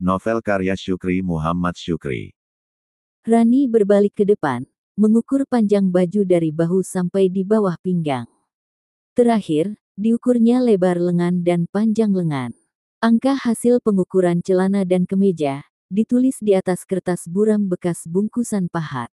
Novel karya Syukri Muhammad Syukri. Rani berbalik ke depan, mengukur panjang baju dari bahu sampai di bawah pinggang. Terakhir, diukurnya lebar lengan dan panjang lengan. Angka hasil pengukuran celana dan kemeja, ditulis di atas kertas buram bekas bungkusan pahat.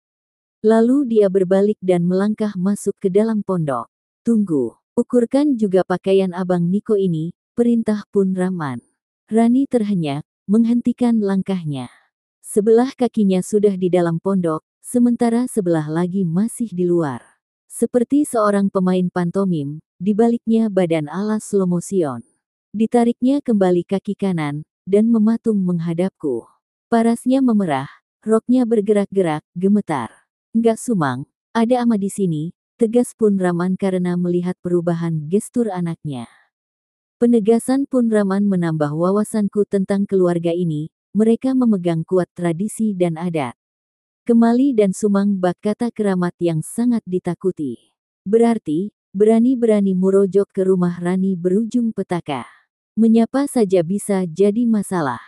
Lalu dia berbalik dan melangkah masuk ke dalam pondok. Tunggu, ukurkan juga pakaian Abang Niko ini, perintah Pun Rahman. Rani terhenyak, menghentikan langkahnya. Sebelah kakinya sudah di dalam pondok, sementara sebelah lagi masih di luar. Seperti seorang pemain pantomim, di baliknya badan ala slow motion. Ditariknya kembali kaki kanan, dan mematung menghadapku. Parasnya memerah, roknya bergerak-gerak, gemetar. Enggak Sumang, ada ama di sini, tegas Pun Rahman karena melihat perubahan gestur anaknya. Penegasan Pun Rahman menambah wawasanku tentang keluarga ini, mereka memegang kuat tradisi dan adat. Kemali dan Sumang bak kata keramat yang sangat ditakuti. Berarti, berani-berani murojok ke rumah Rani berujung petaka. Menyapa saja bisa jadi masalah.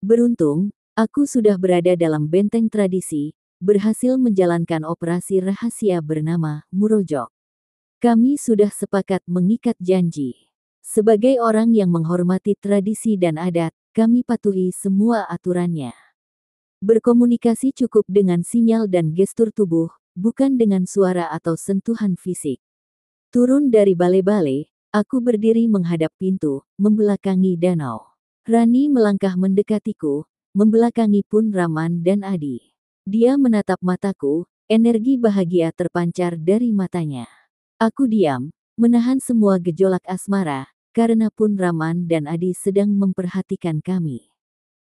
Beruntung, aku sudah berada dalam benteng tradisi, berhasil menjalankan operasi rahasia bernama Murojok. Kami sudah sepakat mengikat janji. Sebagai orang yang menghormati tradisi dan adat, kami patuhi semua aturannya. Berkomunikasi cukup dengan sinyal dan gestur tubuh, bukan dengan suara atau sentuhan fisik. Turun dari bale-bale, aku berdiri menghadap pintu, membelakangi danau. Rani melangkah mendekatiku, membelakangi Pun Rahman dan Adi. Dia menatap mataku, energi bahagia terpancar dari matanya. Aku diam, menahan semua gejolak asmara, karena Pun Rahman dan Adi sedang memperhatikan kami.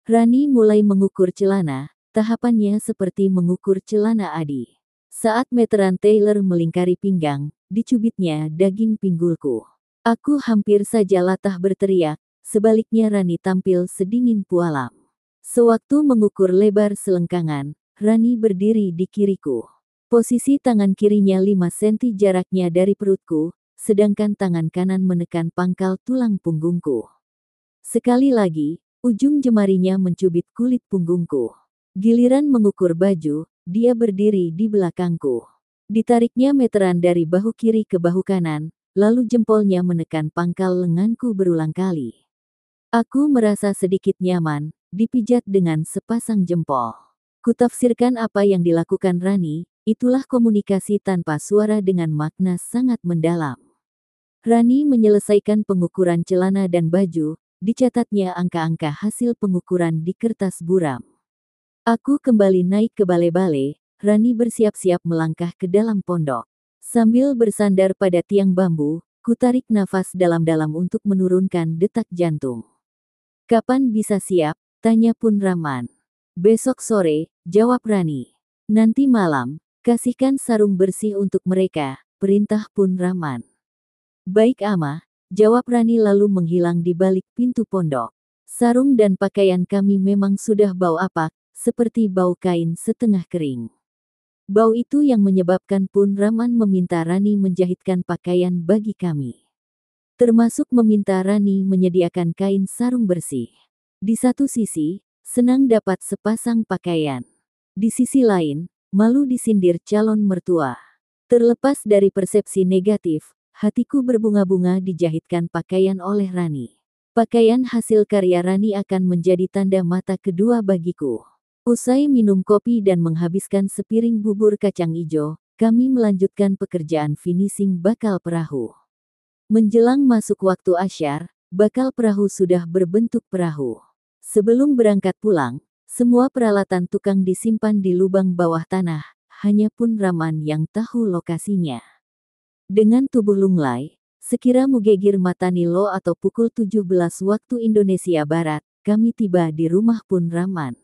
Rani mulai mengukur celana, tahapannya seperti mengukur celana Adi. Saat meteran Taylor melingkari pinggang, dicubitnya daging pinggulku. Aku hampir saja latah berteriak, sebaliknya Rani tampil sedingin pualam. Sewaktu mengukur lebar selengkangan, Rani berdiri di kiriku. Posisi tangan kirinya 5 cm jaraknya dari perutku, sedangkan tangan kanan menekan pangkal tulang punggungku. Sekali lagi, ujung jemarinya mencubit kulit punggungku. Giliran mengukur baju, dia berdiri di belakangku. Ditariknya meteran dari bahu kiri ke bahu kanan, lalu jempolnya menekan pangkal lenganku berulang kali. Aku merasa sedikit nyaman, dipijat dengan sepasang jempol. Kutafsirkan apa yang dilakukan Rani, itulah komunikasi tanpa suara dengan makna sangat mendalam. Rani menyelesaikan pengukuran celana dan baju, dicatatnya angka-angka hasil pengukuran di kertas buram. Aku kembali naik ke bale-bale, Rani bersiap-siap melangkah ke dalam pondok. Sambil bersandar pada tiang bambu, kutarik nafas dalam-dalam untuk menurunkan detak jantung. Kapan bisa siap? Tanya Pun Rahman. Besok sore, jawab Rani. Nanti malam, kasihkan sarung bersih untuk mereka, perintah Pun Rahman. Baik Ama, jawab Rani lalu menghilang di balik pintu pondok. Sarung dan pakaian kami memang sudah bau apak, seperti bau kain setengah kering. Bau itu yang menyebabkan Pun Rahman meminta Rani menjahitkan pakaian bagi kami. Termasuk meminta Rani menyediakan kain sarung bersih. Di satu sisi, senang dapat sepasang pakaian. Di sisi lain, malu disindir calon mertua. Terlepas dari persepsi negatif, hatiku berbunga-bunga dijahitkan pakaian oleh Rani. Pakaian hasil karya Rani akan menjadi tanda mata kedua bagiku. Usai minum kopi dan menghabiskan sepiring bubur kacang ijo, kami melanjutkan pekerjaan finishing bakal perahu. Menjelang masuk waktu asyar, bakal perahu sudah berbentuk perahu. Sebelum berangkat pulang, semua peralatan tukang disimpan di lubang bawah tanah, hanya Pun Rahman yang tahu lokasinya. Dengan tubuh lunglai, sekira mugegir Matanilo atau pukul 17 waktu Indonesia Barat, kami tiba di rumah Pun Rahman.